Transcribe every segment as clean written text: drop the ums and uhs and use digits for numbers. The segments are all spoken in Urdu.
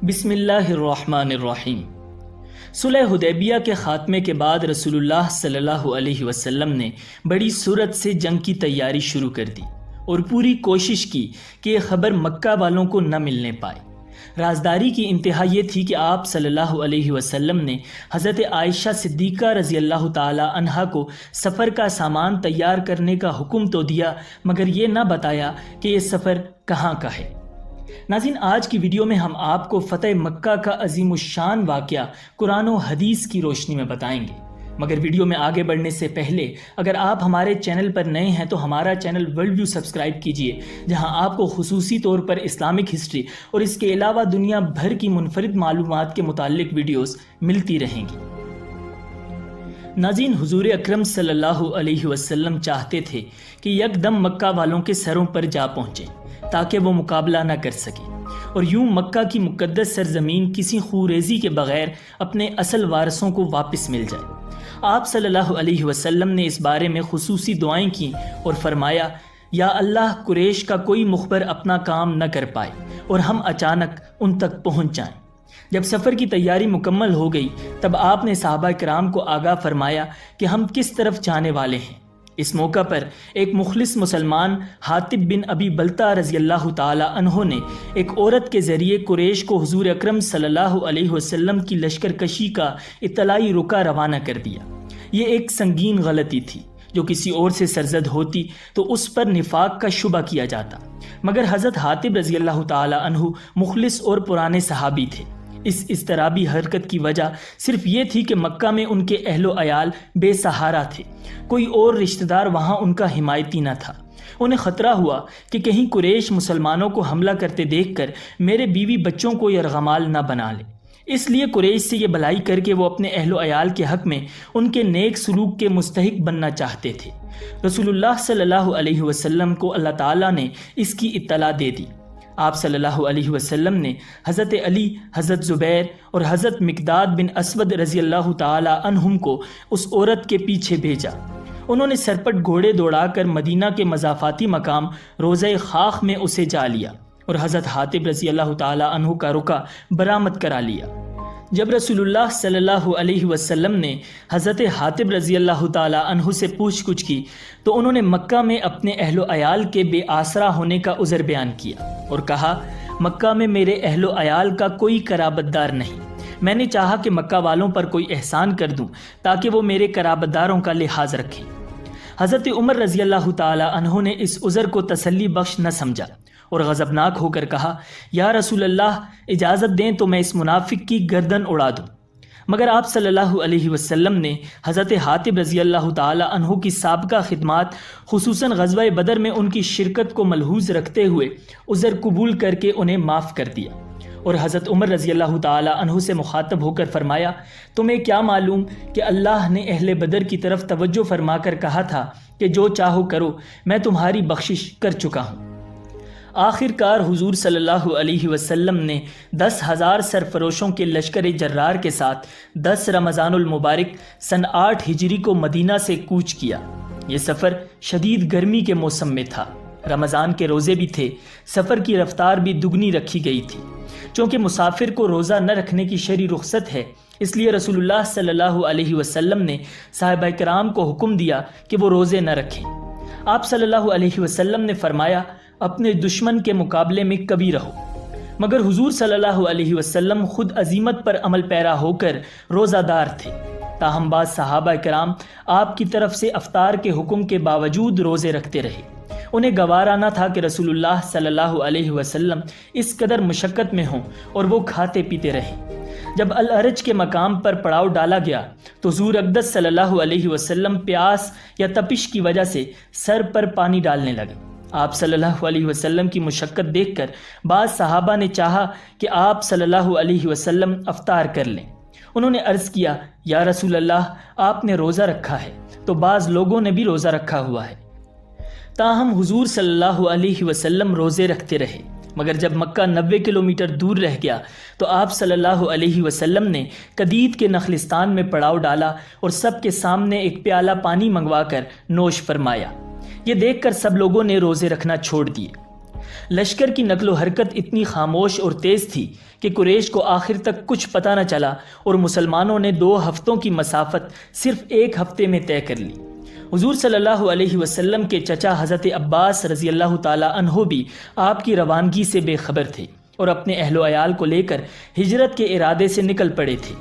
بسم اللہ الرحمن الرحیم۔ صلح حدیبیہ کے خاتمے کے بعد رسول اللہ صلی اللہ علیہ وسلم نے بڑی سرعت سے جنگ کی تیاری شروع کر دی اور پوری کوشش کی کہ یہ خبر مکہ والوں کو نہ ملنے پائے۔ رازداری کی انتہا یہ تھی کہ آپ صلی اللہ علیہ وسلم نے حضرت عائشہ صدیقہ رضی اللہ تعالی عنہا کو سفر کا سامان تیار کرنے کا حکم تو دیا، مگر یہ نہ بتایا کہ یہ سفر کہاں کا ہے۔ ناظرین، آج کی ویڈیو میں ہم آپ کو فتح مکہ کا عظیم الشان واقعہ قرآن و حدیث کی روشنی میں بتائیں گے، مگر ویڈیو میں آگے بڑھنے سے پہلے اگر آپ ہمارے چینل پر نئے ہیں تو ہمارا چینل ورلڈ ویو سبسکرائب کیجئے، جہاں آپ کو خصوصی طور پر اسلامک ہسٹری اور اس کے علاوہ دنیا بھر کی منفرد معلومات کے متعلق ویڈیوز ملتی رہیں گی۔ ناظرین، حضور اکرم صلی اللہ علیہ وسلم چاہتے تھے کہ یکدم مکہ والوں کے سروں پر جا پہنچیں تاکہ وہ مقابلہ نہ کر سکیں، اور یوں مکہ کی مقدس سرزمین کسی خوریزی کے بغیر اپنے اصل وارثوں کو واپس مل جائے۔ آپ صلی اللہ علیہ وسلم نے اس بارے میں خصوصی دعائیں کیں اور فرمایا، یا اللہ، قریش کا کوئی مخبر اپنا کام نہ کر پائے اور ہم اچانک ان تک پہنچ جائیں۔ جب سفر کی تیاری مکمل ہو گئی تب آپ نے صحابہ کرام کو آگاہ فرمایا کہ ہم کس طرف جانے والے ہیں۔ اس موقع پر ایک مخلص مسلمان حاطب بن ابی بلتہ رضی اللہ تعالی عنہ نے ایک عورت کے ذریعے قریش کو حضور اکرم صلی اللہ علیہ وسلم کی لشکر کشی کا اطلاعی رکا روانہ کر دیا۔ یہ ایک سنگین غلطی تھی، جو کسی اور سے سرزد ہوتی تو اس پر نفاق کا شبہ کیا جاتا، مگر حضرت حاطب رضی اللہ تعالی عنہ مخلص اور پرانے صحابی تھے۔ اس اضطرابی حرکت کی وجہ صرف یہ تھی کہ مکہ میں ان کے اہل و عیال بے سہارا تھے، کوئی اور رشتہ دار وہاں ان کا حمایتی نہ تھا۔ انہیں خطرہ ہوا کہ کہیں قریش مسلمانوں کو حملہ کرتے دیکھ کر میرے بیوی بچوں کو یرغمال نہ بنا لے، اس لیے قریش سے یہ بھلائی کر کے وہ اپنے اہل و عیال کے حق میں ان کے نیک سلوک کے مستحق بننا چاہتے تھے۔ رسول اللہ صلی اللہ علیہ وسلم کو اللہ تعالیٰ نے اس کی اطلاع دے دی۔ آپ صلی اللہ علیہ وسلم نے حضرت علی، حضرت زبیر اور حضرت مقداد بن اسود رضی اللہ تعالی عنہم کو اس عورت کے پیچھے بھیجا۔ انہوں نے سرپٹ گھوڑے دوڑا کر مدینہ کے مضافاتی مقام روضہ خاخ میں اسے جا لیا اور حضرت حاطب رضی اللہ تعالی عنہ کا رکا برآمد کرا لیا۔ جب رسول اللہ صلی اللہ علیہ وسلم نے حضرت حاطب رضی اللہ تعالی عنہ سے پوچھ گچھ کی تو انہوں نے مکہ میں اپنے اہل و عیال کے بے آسرا ہونے کا عذر بیان کیا اور کہا، مکہ میں میرے اہل و عیال کا کوئی قرابت دار نہیں، میں نے چاہا کہ مکہ والوں پر کوئی احسان کر دوں تاکہ وہ میرے قرابت داروں کا لحاظ رکھیں۔ حضرت عمر رضی اللہ تعالی عنہ نے اس عذر کو تسلی بخش نہ سمجھا اور غضبناک ہو کر کہا، یا رسول اللہ، اجازت دیں تو میں اس منافق کی گردن اڑا دوں۔ مگر آپ صلی اللہ علیہ وسلم نے حضرت حاطب رضی اللہ تعالی عنہ کی سابقہ خدمات، خصوصاً غزوہ بدر میں ان کی شرکت کو ملحوظ رکھتے ہوئے عذر قبول کر کے انہیں معاف کر دیا، اور حضرت عمر رضی اللہ تعالی عنہ سے مخاطب ہو کر فرمایا، تمہیں کیا معلوم کہ اللہ نے اہل بدر کی طرف توجہ فرما کر کہا تھا کہ جو چاہو کرو، میں تمہاری بخشش کر چکا ہوں۔ آخر کار حضور صلی اللہ علیہ وسلم نے 10,000 سرفروشوں کے لشکر جرار کے ساتھ 10 رمضان المبارک سن 8 ہجری کو مدینہ سے کوچ کیا۔ یہ سفر شدید گرمی کے موسم میں تھا، رمضان کے روزے بھی تھے، سفر کی رفتار بھی دگنی رکھی گئی تھی۔ چونکہ مسافر کو روزہ نہ رکھنے کی شرعی رخصت ہے، اس لیے رسول اللہ صلی اللہ علیہ وسلم نے صحابہ کرام کو حکم دیا کہ وہ روزے نہ رکھیں۔ آپ صلی اللہ علیہ وسلم نے فرمایا، اپنے دشمن کے مقابلے میں کبھی رہو، مگر حضور صلی اللہ علیہ وسلم خود عزیمت پر عمل پیرا ہو کر روزہ دار تھے۔ تاہم بعض صحابہ کرام آپ کی طرف سے افطار کے حکم کے باوجود روزے رکھتے رہے۔ انہیں گوارا نہ تھا کہ رسول اللہ صلی اللہ علیہ وسلم اس قدر مشقت میں ہوں اور وہ کھاتے پیتے رہے۔ جب الارج کے مقام پر پڑاؤ ڈالا گیا تو حضور اقدس صلی اللہ علیہ وسلم پیاس یا تپش کی وجہ سے سر پر پانی ڈالنے لگے۔ آپ صلی اللہ علیہ وسلم کی مشقت دیکھ کر بعض صحابہ نے چاہا کہ آپ صلی اللہ علیہ وسلم افطار کر لیں۔ انہوں نے عرض کیا، یا رسول اللہ، آپ نے روزہ رکھا ہے تو بعض لوگوں نے بھی روزہ رکھا ہوا ہے۔ تاہم حضور صلی اللہ علیہ وسلم روزے رکھتے رہے، مگر جب مکہ 90 کلومیٹر دور رہ گیا تو آپ صلی اللہ علیہ وسلم نے قدید کے نخلستان میں پڑاؤ ڈالا اور سب کے سامنے ایک پیالہ پانی منگوا کر نوش فرمایا۔ یہ دیکھ کر سب لوگوں نے روزے رکھنا چھوڑ دیے۔ لشکر کی نقل و حرکت اتنی خاموش اور تیز تھی کہ قریش کو آخر تک کچھ پتہ نہ چلا اور مسلمانوں نے 2 ہفتوں کی مسافت صرف 1 ہفتے میں طے کر لی۔ حضور صلی اللہ علیہ وسلم کے چچا حضرت عباس رضی اللہ تعالی عنہ بھی آپ کی روانگی سے بے خبر تھے اور اپنے اہل و عیال کو لے کر ہجرت کے ارادے سے نکل پڑے تھے۔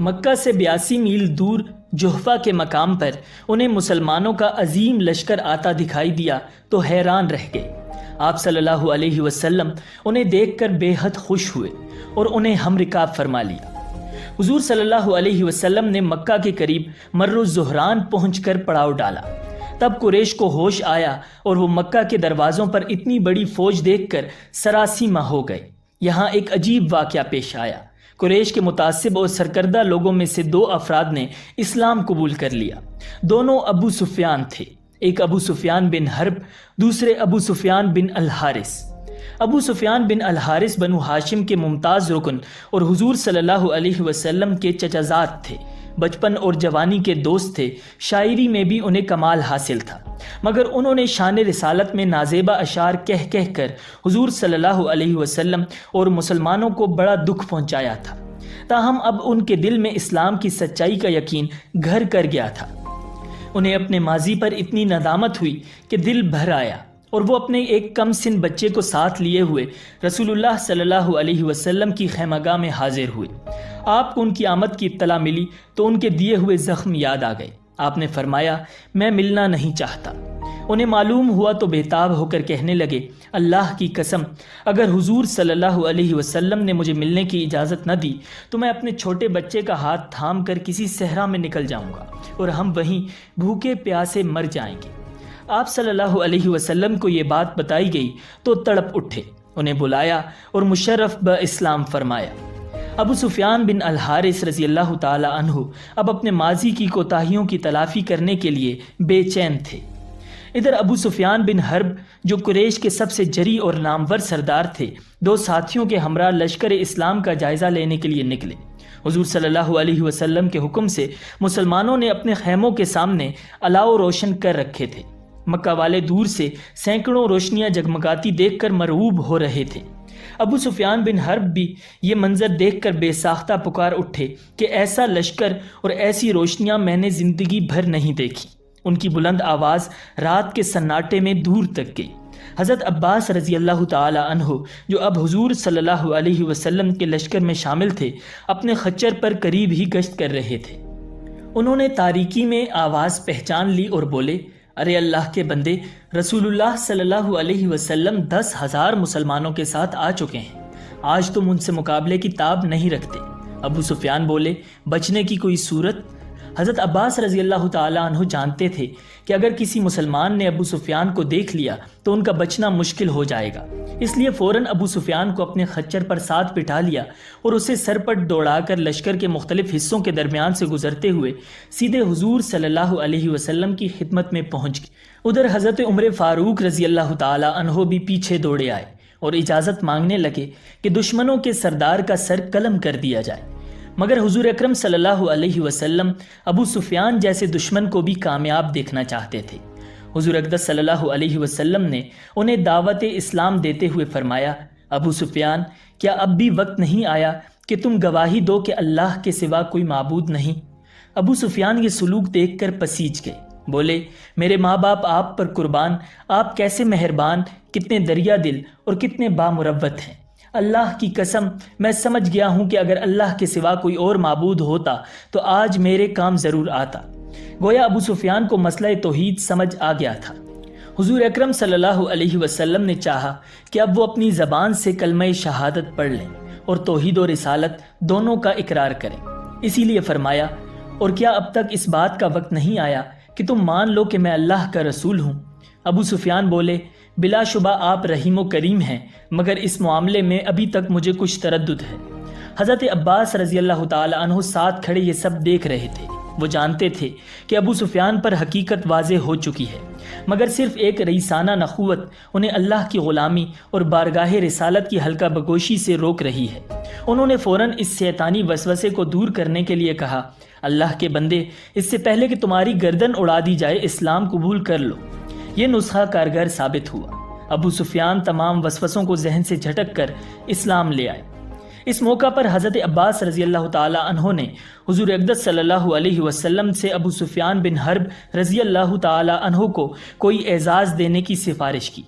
مکہ سے 82 میل دور جحفہ کے مقام پر انہیں مسلمانوں کا عظیم لشکر آتا دکھائی دیا تو حیران رہ گئے۔ آپ صلی اللہ علیہ وسلم انہیں دیکھ کر بے حد خوش ہوئے اور انہیں ہم رکاب فرما لیا۔ حضور صلی اللہ علیہ وسلم نے مکہ کے قریب مر الزہران پہنچ کر پڑاؤ ڈالا۔ تب قریش کو ہوش آیا اور وہ مکہ کے دروازوں پر اتنی بڑی فوج دیکھ کر سراسیمہ ہو گئے۔ یہاں ایک عجیب واقعہ پیش آیا۔ قریش کے متعصب اور سرکردہ لوگوں میں سے 2 افراد نے اسلام قبول کر لیا۔ دونوں ابو سفیان تھے، ایک ابو سفیان بن حرب، دوسرے ابو سفیان بن الحارث۔ ابو سفیان بن الحارث بنو ہاشم کے ممتاز رکن اور حضور صلی اللہ علیہ وسلم کے چچازاد تھے، بچپن اور جوانی کے دوست تھے، شاعری میں بھی انہیں کمال حاصل تھا، مگر انہوں نے شان رسالت میں نازیبہ اشعار کہہ کر حضور صلی اللہ علیہ وسلم اور مسلمانوں کو بڑا دکھ پہنچایا تھا۔ تاہم اب ان کے دل میں اسلام کی سچائی کا یقین گھر کر گیا تھا۔ انہیں اپنے ماضی پر اتنی ندامت ہوئی کہ دل بھر آیا اور وہ اپنے ایک کم سن بچے کو ساتھ لیے ہوئے رسول اللہ صلی اللہ علیہ وسلم کی خیمگاہ میں حاضر ہوئے۔ آپ کو ان کی آمد کی اطلاع ملی تو ان کے دیے ہوئے زخم یاد آ گئے۔ آپ نے فرمایا، میں ملنا نہیں چاہتا۔ انہیں معلوم ہوا تو بےتاب ہو کر کہنے لگے، اللہ کی قسم، اگر حضور صلی اللہ علیہ وسلم نے مجھے ملنے کی اجازت نہ دی تو میں اپنے چھوٹے بچے کا ہاتھ تھام کر کسی صحرا میں نکل جاؤں گا اور ہم وہیں بھوکے پیاسے مر جائیں گے۔ آپ صلی اللہ علیہ وسلم کو یہ بات بتائی گئی تو تڑپ اٹھے، انہیں بلایا اور مشرف اسلام فرمایا۔ ابو سفیان بن الحارث رضی اللہ تعالی عنہ اب اپنے ماضی کی کوتاہیوں کی تلافی کرنے کے لیے بے چین تھے۔ ادھر ابو سفیان بن حرب جو قریش کے سب سے جری اور نامور سردار تھے، 2 ساتھیوں کے ہمراہ لشکر اسلام کا جائزہ لینے کے لیے نکلے۔ حضور صلی اللہ علیہ وسلم کے حکم سے مسلمانوں نے اپنے خیموں کے سامنے الاؤ روشن کر رکھے تھے۔ مکہ والے دور سے سینکڑوں روشنیاں جگمگاتی دیکھ کر مرعوب ہو رہے تھے۔ ابو سفیان بن حرب بھی یہ منظر دیکھ کر بے ساختہ پکار اٹھے کہ ایسا لشکر اور ایسی روشنیاں میں نے زندگی بھر نہیں دیکھی۔ ان کی بلند آواز رات کے سناٹے میں دور تک گئی۔ حضرت عباس رضی اللہ تعالی عنہ جو اب حضور صلی اللہ علیہ وسلم کے لشکر میں شامل تھے، اپنے خچر پر قریب ہی گشت کر رہے تھے۔ انہوں نے تاریکی میں آواز پہچان لی اور بولے، ارے اللہ کے بندے، رسول اللہ صلی اللہ علیہ وسلم 10,000 مسلمانوں کے ساتھ آ چکے ہیں، آج تم ان سے مقابلے کی تاب نہیں رکھتے۔ ابو سفیان بولے، بچنے کی کوئی صورت؟ حضرت عباس رضی اللہ تعالی عنہ جانتے تھے کہ اگر کسی مسلمان نے ابو سفیان کو دیکھ لیا تو ان کا بچنا مشکل ہو جائے گا، اس لیے فوراً ابو سفیان کو اپنے خچر پر ساتھ بٹھا لیا اور اسے سر پر دوڑا کر لشکر کے مختلف حصوں کے درمیان سے گزرتے ہوئے سیدھے حضور صلی اللہ علیہ وسلم کی خدمت میں پہنچ گئے۔ ادھر حضرت عمر فاروق رضی اللہ تعالی عنہ بھی پیچھے دوڑے آئے اور اجازت مانگنے لگے کہ دشمنوں کے سردار کا سر قلم کر دیا جائے، مگر حضور اکرم صلی اللہ علیہ وسلم ابو سفیان جیسے دشمن کو بھی کامیاب دیکھنا چاہتے تھے۔ حضور اقدس صلی اللہ علیہ وسلم نے انہیں دعوت اسلام دیتے ہوئے فرمایا، ابو سفیان، کیا اب بھی وقت نہیں آیا کہ تم گواہی دو کہ اللہ کے سوا کوئی معبود نہیں؟ ابو سفیان یہ سلوک دیکھ کر پسیج گئے، بولے، میرے ماں باپ آپ پر قربان، آپ کیسے مہربان، کتنے دریا دل اور کتنے بامروت ہیں۔ اللہ کی قسم، میں سمجھ گیا ہوں کہ اگر اللہ کے سوا کوئی اور معبود ہوتا تو آج میرے کام ضرور آتا۔ گویا ابو سفیان کو مسئلہ توحید سمجھ آ گیا تھا۔ حضور اکرم صلی اللہ علیہ وسلم نے چاہا کہ اب وہ اپنی زبان سے کلمہ شہادت پڑھ لیں اور توحید و رسالت دونوں کا اقرار کریں، اسی لیے فرمایا، اور کیا اب تک اس بات کا وقت نہیں آیا کہ تم مان لو کہ میں اللہ کا رسول ہوں؟ ابو سفیان بولے، بلا شبہ آپ رحیم و کریم ہیں، مگر اس معاملے میں ابھی تک مجھے کچھ تردد ہے۔ حضرت عباس رضی اللہ تعالی عنہ ساتھ کھڑے یہ سب دیکھ رہے تھے۔ وہ جانتے تھے کہ ابو سفیان پر حقیقت واضح ہو چکی ہے، مگر صرف ایک رئیسانہ نخوت انہیں اللہ کی غلامی اور بارگاہ رسالت کی حلقہ بگوشی سے روک رہی ہے۔ انہوں نے فوراً اس شیطانی وسوسے کو دور کرنے کے لیے کہا، اللہ کے بندے، اس سے پہلے کہ تمہاری گردن اڑا دی جائے اسلام قبول کر لو۔ یہ نسخہ کارگر ثابت ہوا۔ ابو سفیان تمام وسوسوں کو ذہن سے جھٹک کر اسلام لے آئے۔ اس موقع پر حضرت عباس رضی اللہ تعالی عنہ نے حضور اقدس صلی اللہ علیہ وسلم سے ابو سفیان بن حرب رضی اللہ تعالی عنہ کو کوئی اعزاز دینے کی سفارش کی۔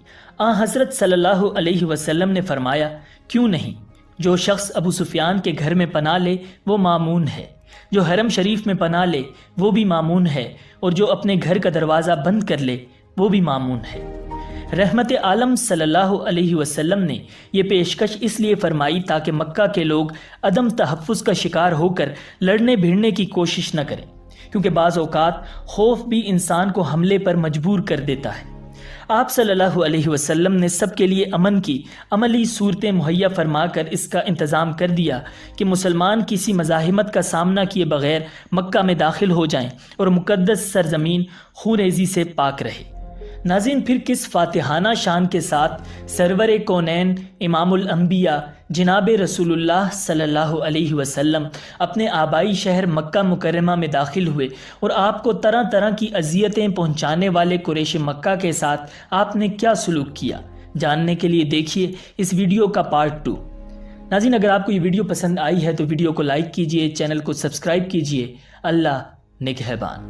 حضرت صلی اللہ علیہ وسلم نے فرمایا، کیوں نہیں؟ جو شخص ابو سفیان کے گھر میں پناہ لے وہ مامون ہے، جو حرم شریف میں پناہ لے وہ بھی مامون ہے، اور جو اپنے گھر کا دروازہ بند کر لے وہ بھی مامون ہے۔ رحمت عالم صلی اللہ علیہ وسلم نے یہ پیشکش اس لیے فرمائی تاکہ مکہ کے لوگ عدم تحفظ کا شکار ہو کر لڑنے بھیڑنے کی کوشش نہ کریں، کیونکہ بعض اوقات خوف بھی انسان کو حملے پر مجبور کر دیتا ہے۔ آپ صلی اللہ علیہ وسلم نے سب کے لیے امن کی عملی صورتیں مہیا فرما کر اس کا انتظام کر دیا کہ مسلمان کسی مزاحمت کا سامنا کیے بغیر مکہ میں داخل ہو جائیں اور مقدس سرزمین خونریزی سے پاک رہے۔ ناظرین، پھر کس فاتحانہ شان کے ساتھ سرور کونین امام الانبیاء جناب رسول اللہ صلی اللہ علیہ وسلم اپنے آبائی شہر مکہ مکرمہ میں داخل ہوئے، اور آپ کو طرح طرح کی اذیتیں پہنچانے والے قریش مکہ کے ساتھ آپ نے کیا سلوک کیا، جاننے کے لیے دیکھیے اس ویڈیو کا پارٹ 2۔ ناظرین، اگر آپ کو یہ ویڈیو پسند آئی ہے تو ویڈیو کو لائک کیجیے، چینل کو سبسکرائب کیجیے۔ اللہ نگہبان۔